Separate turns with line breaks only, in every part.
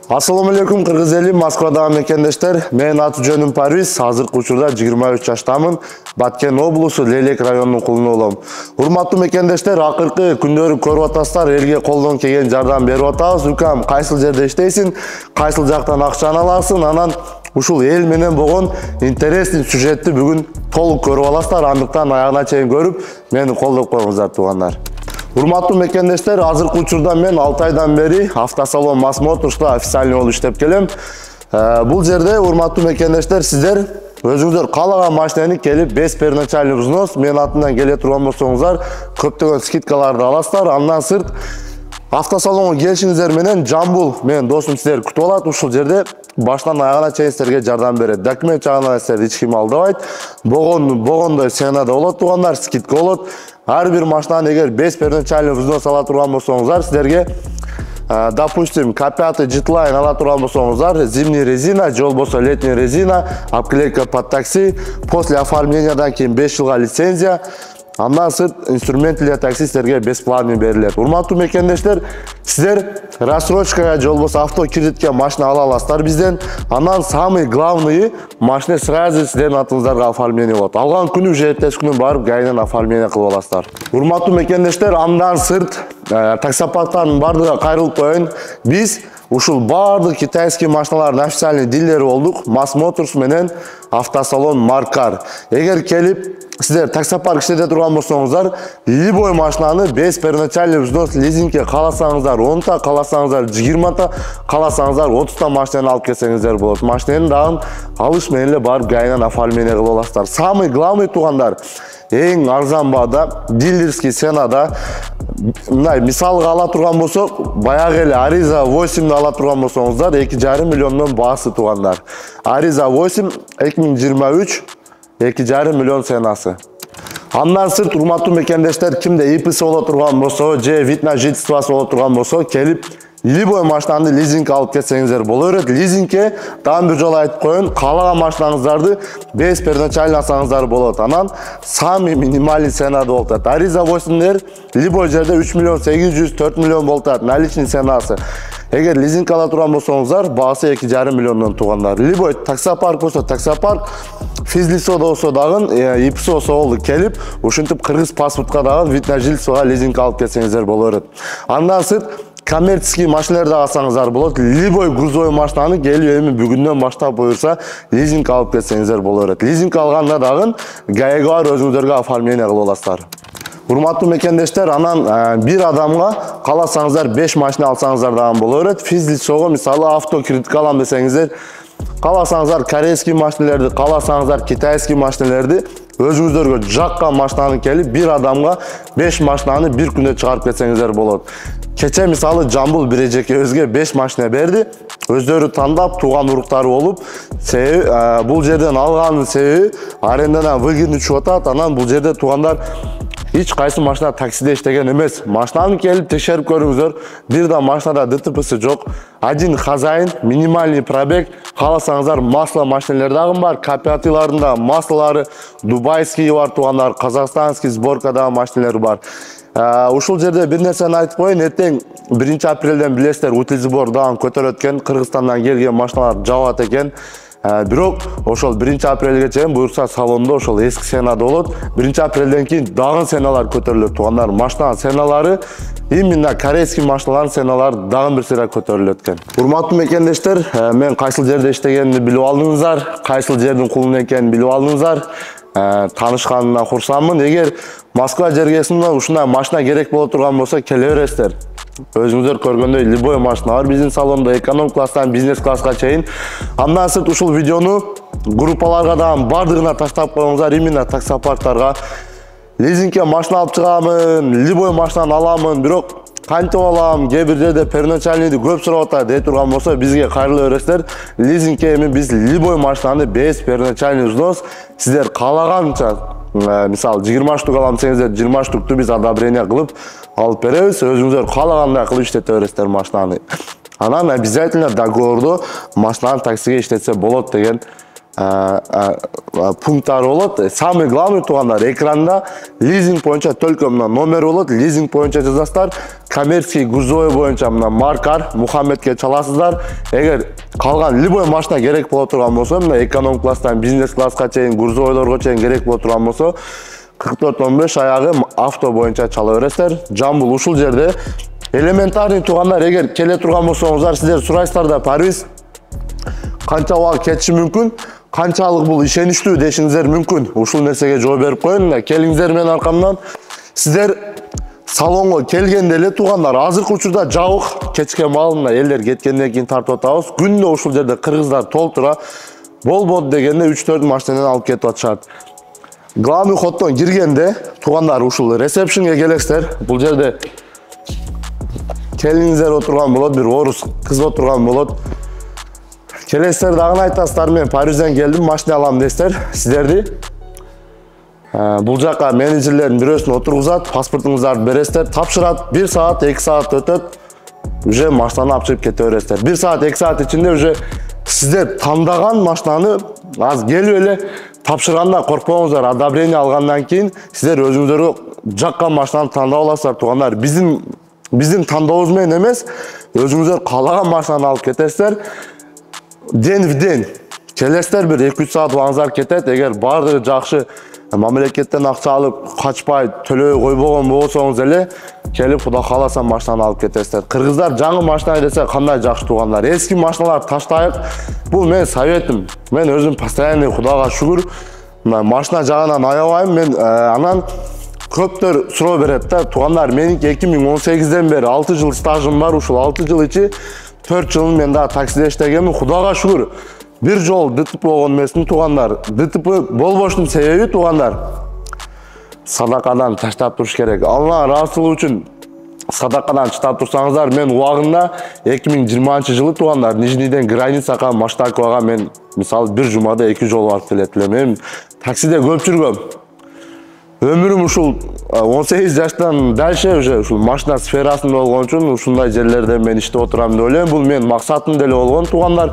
Assalamu alaikum Kırgız eli, Moskvadагы мекендештер. Мен аты жөнүм Парвиз, азыркы учурда 23 жаштамын. Баткен облусу Лелек районунун кулуну болом. Урматтуу мекендештер, акыркы күндөрү көрүп атасыздар, элге колдон келген жардам берип атабыз. Укам, кайсыл жерде иштейсиң, кайсыл жактан акчаны аласың, анан ушул эл менен болгон интересный сюжетти бүгүн толук көрүп аласыздар. Андыктан аягына чейин көрүп, мени колдоп коюңуздар туугандар. Урматтуу мекендештер, азыркы учурда мен 6 айдан бери автосалон Мас Моторс'та официальный болуп иштеп келем. Бул жерде урматтуу мекендештер, сиздер өзүңүздөр каалаган машинени келип бесперначальный взнос менин атымдан келе турган болсоңуздар, көптөгөн скидкаларды аласыздар. Андан сырт автосалонго келишиңиздер менен Жамбул менин досум сиздерди күтүп алат. Ушул жерде баштан аягына чейин сиздерге жардам берет. Документ жагынан сиздерди эч ким алдабайт. Богондой ценада болот туугандар, скидка болот. Ар бир машинаны эгер бесперначальный взнос ала турган болсоңуздар, сиздерге допустим, K5 Jetline ала турган болсоңуздар, зимний резина, же болбосо летний резина, обклейка под такси, после оформлениядан кийин 5 жылга лицензия, андан сырт инструмент для такси сиздерге бесплатный берилет. Урматтуу мекендештер, сиздер рассрочкага же болбосо авто кредитке машина ала аласыздар бизден. Анан самый главный машина сразу сиздердин атыңыздарга оформление болот. Алган күнү же эртеси күнү барып гайынан оформление кылып аласыздар. Урматтуу мекендештер, андан сырт таксопарктардын бардыгы кайрылып коеюн. Биз ушул бардык китайский машиналардын официальный дилери болдук. Мас Моторс менен автосалон Маркар. Эгер келип сиздер таксопарк иштете турган болсоңуздар, любой машинаны бесперначальный взнос лизингке кааласаңыздар 10 кааласаңыздар 20 кааласаңыздар 30 машинаны алып келсеңиздер болот. Машинанын дагы алыш менен эле барып гайынан оформление кылып аласыздар. Самый главный туугандар, эң арзан баада, дилерский ценада, мындай мисалга ала турган болсок, баягы эле Ariza 8 ала турган болсоңуздар 2,5 миллиондон баасы туугандар. Ariza 8 2023 2,5 миллион ценасы. Андан сырт урматтуу мекендештер, кимде ИПС боло турган болсо, же вид на жительствосы боло турган болсо, келип любой машинаны лизингке алып кетсеңиздер боло берет. Лизингке дагы бир жолу айтып коеюн, каалаган машинаңыздарды бесперначальный алсаңыздар болот. Анан самый минимальный ценада болот. Ariza 8дер любой жерде 3 миллион 800, 4 миллион болот наличный ценасы. Эгер лизинг ала турган болсоңуздар, баасы 2,5 миллиондон туугандар. Любой таксопарк болсо таксопарк, физлицо болсо дагы, ИПС болсо болду, келип, ушинтип кыргыз паспортко дагы вид на жительствого лизинг алып кетсеңиздер боло берет. Андан сырт коммерческий машиналарды алсаңыздар болот. Любой грузовой машинаны келип эми бүгүндөн баштап буюрса лизинг алып кетсеңиздер боло берет. Лизинг алганда дагы ГАИга бар өзүңүздөргө оформление кылып аласыздар. Урматтуу мекендештер, анан бир адамга кааласаңыздар 5 машина алсаңыздар дагы боло берет. Физлицого мисалы авто кредитке алам десеңиздер, кааласаңыздар корейский машиналарды, кааласаңыздар китайский машиналарды, өзүңүздөргө жаккан машинаны келип бир адамга 5 машинаны бир күндө чыгарып кетсеңиздер болот. Кече мисалы Жамбул бир эжекебизге 5 машина берди. Өздөрү тандап тууган уруктары болуп, бул жерден алганын себеби арендадан выгодный түшүп атат. Анан бул жерде туугандар эч кайсы машина таксиде иштеген эмес. Машинаны келип текшерип көрүңүздөр. Бир да машинада ДТП'сы жок. Один хозяин, минимальный пробег. Кааласаңыздар масло машиналар дагы бар. K5-ларында маслолары, дубайский бар туугандар, казакстанский сборкадагы машиналар бар. Ушул жерде бир нерсени айтып коеюн, эртең 1 апрелден билесиздер, утилсбор дагы көтөрөт экен, Кыргызстандан келген машиналар жабат экен. Бирок ошол 1 апрелге чейин буюрса салондо ошол эски ценада болот. 1 апрелден кийин дагы ценалар көтөрүлөт туугандар. Машинанын ценалары именно корейский машиналардын ценалары дагы бир сыйра көтөрүлөт экен. Урматтуу мекендештер, мен кайсыл жерде иштегенимди билип алдыңыздар, кайсыл жердин кулу экенин билип алдыңыздар. Таанышканымдан курсанмын. Эгер Москва жергесинде ушундай машина керек боло турган болсо, келе бересиздер. Өзүңүздөр көргөндөй любой машина бар биздин салондо, эконом класстан бизнес класска чейин. Андан сырт ушул видеону группаларга дагы бардыгына таштап коюңуздар, именно таксопарктарга. Лизингке машина алып чыгамын, любой машинаны аламын, бирок кантип алам, кээ бир жерде первоначальныйды көп сурап атат дей турган болсо, бизге кайрыла бересиздер. Лизингке эми биз любой машинаны без первоначальный взнос сиздер каалаганча, мисалы 20 штук алам десеңиздер, 20 штукту биз одобрение кылып алып беребиз. Өзүңүздөр каалагандай кылып иштете бересиздер машинаны. Анан обязательно договордо машинаны таксиге иштетсе болот деген пункттары болот. Самый главный туугандар, экранда лизинг боюнча только мына номер болот, лизинг боюнча жазасыздар, коммерческий грузовой боюнча мына маркар Мухаммедке чаласыздар. Эгер калган любой машина керек боло турган болсо, мына эконом класстан бизнес класска чейин, грузовойлорго чейин керек боло турган болсо, 44-15 аягы авто боюнча чала бересиздер. Жамбыл ушул жерде. Элементарный туугандар, эгер келе турган болсоңуздар, сиздер сурайсыздар да, Парвиз канча убакыт кетиши мүмкүн, канчалык бул ишеничтүү дешиңиздер мүмкүн. Ушул нерсеге жооп берип коеюн. Келиңиздер менин аркамдан. Сиздер салонго келгенде эле туугандар, азыркы учурда жабык, кечке маалына элдер кеткенден кийин тартып атабыз. Күндө ушул жерде кыргыздар толтура. Болбоду дегенде 3-4 машинаны алып кетип атышат. Главный ходдон киргенде туугандар ушул ресепшнге келесиздер. Бул жерде келиңиздер отурган болот, бир орус кыз отурган болот. Келесиздер дагы айтасыздар, мен Парижден келдим, машина алам дейсиздер. Сиздерди бул жака менеджерлердин бирөөсүн отургузат, паспортуңуздарды бересиздер, тапшырат. 1 саат, 2 саат өтөт, уже машинаны алып чыгып кете бересиздер. 1 саат, 2 саат ичинде уже сиздер тандаган машинаны аз келип эле тапшырганда коркпоңуздар. Одобрение алгандан кийин сиздер өзүңүздөргө жаккан машинаны тандап аласыздар туугандар. Биздин тандообуз менен эмес, өзүңүздөр каалаган машинаны алып кетесиздер. Ден в день келесиздер, бир 2-3 саат убагыңыздар кетет. Эгер баардыгы жакшы, мамлекеттен акча алып качпай төлөбөй койбогон болсоңуз эле келип Куда кааласа машинаны алып кетесиздер. Кыргыздар жаңы машина десе кандай жакшы туугандар. Эски машиналарды таштайык. Бул менин советим. Мен өзүм постоянный, Кудага шүгүр, машина жагынан аябайм. Мен анан көптөр суроо берет да, туугандар, менин 2018ден бери 6 жыл стажым бар. Ушул 6 жыл ичи 4 жылын мен да таксиде иштегенмин. Кудага шүгүр. Бир жол ДТП болгон эмесмин туугандар. ДТП болбоштун себеби туугандар, садакадан таштап туруш керек. Алланын ыраазычылыгы үчүн садакадан чыдап турсаңыздар, мен убагында 2020 жылы туугандар, Нижнийден границага Маштаковага мен мисалы бир жумада 2 жол барып келет элем. Мен таксиде көп жүргөм. Өмүрүм ушул 18 жаштан дальше уже ушул машина сферасында болгон үчүн ушундай жерлерде мен иштеп отурам деп ойлойм. Бул менин максатым деле болгон туугандар.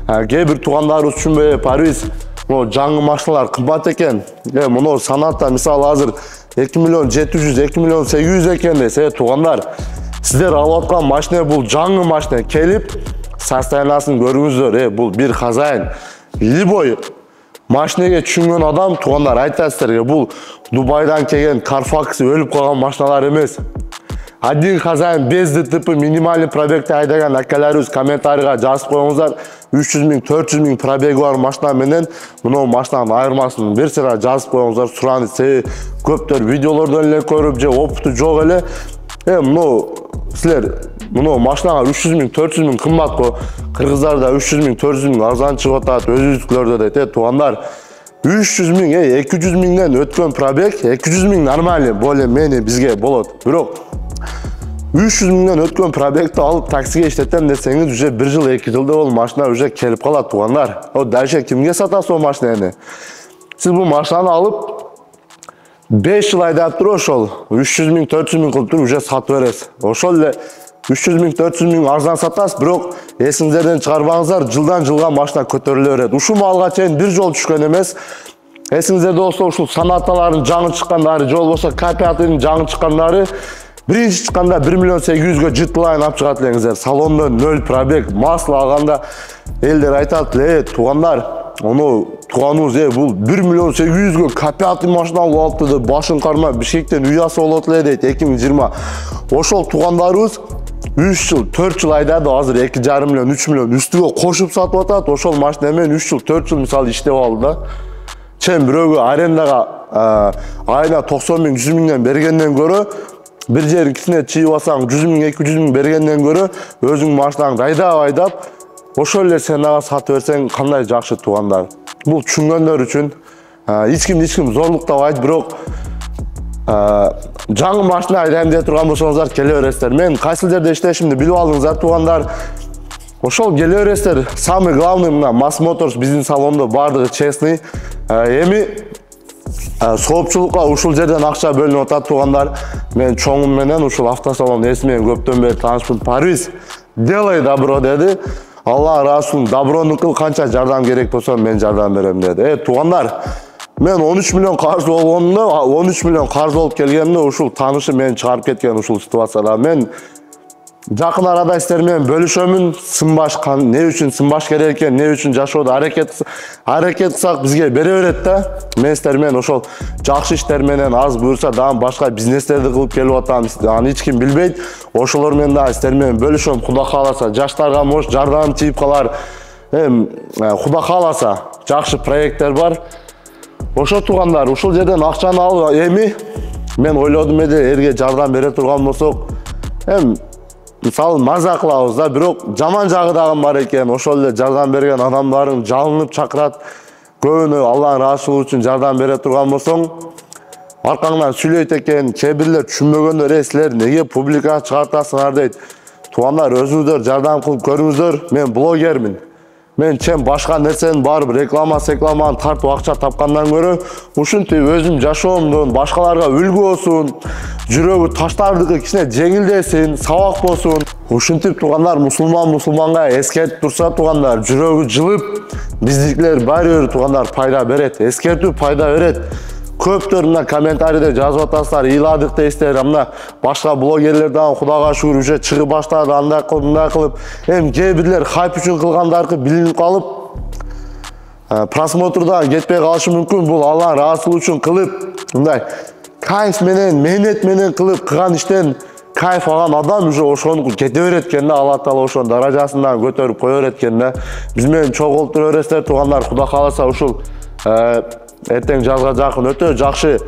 Кээ бир туугандарыбыз түшүнбөй, Париз, жаңы машиналар кымбат экен. Муну санатта мисалы азыр 2 миллион 700, 2 миллион 800 экен десе, туугандар, сиздер алып аткан машина бул жаңы машина. Келип состояниясын көрүңүздөр. Бул бир хозяин, любой машинеге түшүнгөн адам туугандар айтат сиздерге, бул Дубайдан келген Carfax өлүп калган машиналар эмес. Один хозяин без ДТП минимальный пробегте айдаган акаларыбыз комментарийга жазып коюңуздар. 300 миң, 400 миң пробеги бар машина менен мына машинанын айырмасын бир сыра жазып коюңуздар. Суранып, көптөр видеолордон эле көрүп, же опыту жок эле. Силер мына машинага 300 миң, 400 миң кымбат го. Кыргыздарда 300 миң, 400 миң арзан чыгып атат, өзүбүздүкүлөрдө дейт. Туугандар, 300 миң, 200 миңден өткөн пробег, 200 миң нормальный, более-менее бизге болот. Бирок 300 миңден өткөн пробегти алып таксиге иштетем десеңиз, уже 1 жыл, 2 жылда ол машина уже келип калат туугандар. Дальше кимге сатасыз ол машинаны? Сиз бул машинаны алып 5 жыл айдап туруп, ошол 300 миң, 400 миң кылып туруп уже сатып бересиз. Ошол эле 300 миң, 400 миң арзан сатасыз, бирок эсиңиздерден чыгарбаңыздар, жылдан жылга машина көтөрүлө берет. Ушул маалга чейин бир жол түшкөн эмес. Эсиңиздерде болсо, ушул Сонаталардын жаңы чыккандары, же болбосо К5-ын жаңы чыккандары биринчи чыкканда 1 миллион 800гө жыттылайын алып чыгат элеңиздер. Салондо 0 пробег, масло алганда элдер айтат, туугандар, туганыбыз, бул 1 миллион 800гө К5 машина алып алыпты деп башын кармап Бишкектен уясы болот эле дейт 2020. Ошол туугандарыбыз 3 жыл, 4 жыл айдады, азыр 2,5 миллион, 3 миллион үстүгө кошуп сатып атат. Ошол машина менен 3 жыл, 4 жыл мисалы иштеп алды да. Чен бирөөгө арендага айына 90 миң, 100 миңден бергенден көрө, бир жерин кисине чыйып алсаң 100 миң, 200 миң бергенден көрө, өзүң машинаңды айдап, ошол эле сен ага сатып берсең кандай жакшы туугандар. Бул түшүнгөндөр үчүн эч ким зорлуктабайт, бирок жаңы машина айдайм деп турган болсоңуздар келе бересиздер. Мен кайсыл жерде иштешимди билип алдыңыздар туугандар. Ошол келе бересиздер. Самый главный мына Mass Motors биздин салондо бардыгы честный. Эми соопчулукка ушул жерден акча бөлүнүп атат туугандар. Мен чоңум менен ушул автосалон ээси менен көптөн бери таанышмын. Парвиз, делай добро деди. Алла Расулун доброну кыл, канча жардам керек болсо мен жардам берем деди. Туугандар, мен 13 миллион карыз болгонумда, 13 миллион карыз болуп келгенде ушул таанышы мени чыгарып кеткен ушул ситуацияда. Мен жакын арада сиздер менен бөлүшөмүн. Сынбаш эмне үчүн сынбаш керек экен, эмне үчүн жашоодо аракет кылсак бизге бере берет да. Мен сиздер менен ошол жакшы иштер менен аз буюрса дагы башка бизнестерди кылып келип атам. Аны эч ким билбейт. Ошолор менен дагы сиздер менен бөлүшөм. Кудай кааласа жаштарга может жардам тийип калар. Кудай кааласа жакшы проекттер бар. Ошо туугандар, ушул жерден акчаны алып эми мен ойлодум элге жардам бере турган болсок, мисалы маза кылабыз да, бирок жаман жагы дагы бар экен. Ошол эле жардам берген адамдарын жалынып чакырат. Көбүнө Алланын Расулу үчүн жардам бере турган болсоң, аркаңдан сүйлөйт экен. Кээ бирлер түшүнбөгөндөр, силер неге публикага чыгартасыңар дейт. Туугандар, өзүңүздөр жардам кылып көрүңүздөр. Мен блогермин. Мен чем башка нерсени барып рекламаны тартып акча тапкандан көрө, ушинтип өзүм жашоомдон башкаларга үлгү болсун, жүрөгү таштардыкы кичине жеңилдесин, сабак болсун. Ушинтип туугандар, мусулманга эскертип турса туугандар, жүрөгү жылып, биздикилер баары бир туугандар пайда берет. Эскертүү пайда берет. Көптөр мына комментарийде жазып атасыздар, ыйладык дейсиздер. Мына башка блогерлер дагы Кудайга шүгүр уже чыгып баштады, андай кылып, мындай кылып. Кээ бирлер хайп үчүн кылгандаркы билинип калып, просмотрдан кетпей калышы мүмкүн. Бул Алланын Расулу үчүн кылып, мындай кайф менен, мээнет менен кылып кылган иштен кайф алган адам уже ошону кете берет экен да. Алла Таала ошонун даражасын дагы көтөрүп кое берет экен да. Биз менен чогултура бересиздер туугандар. Кудай кааласа ушул эртең жазга жакын өтө жакшы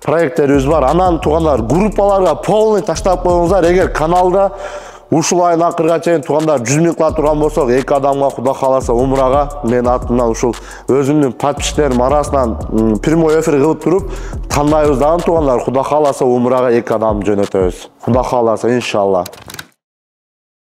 проекттерибиз бар. Анан туугандар, группаларга полный таштап коюңуздар. Эгер каналда ушул айдын акырга чейин туугандар 100 000 кыла турган болсок, 2 адамга Кудай кааласа умрага мен атымдан ушул өзүмдүн подписчиктерим арасынан прямой эфир кылып туруп тандайбыз дагы туугандар. Кудай кааласа умрага 2 адам жөнөтөбүз. Кудай кааласа иншалла.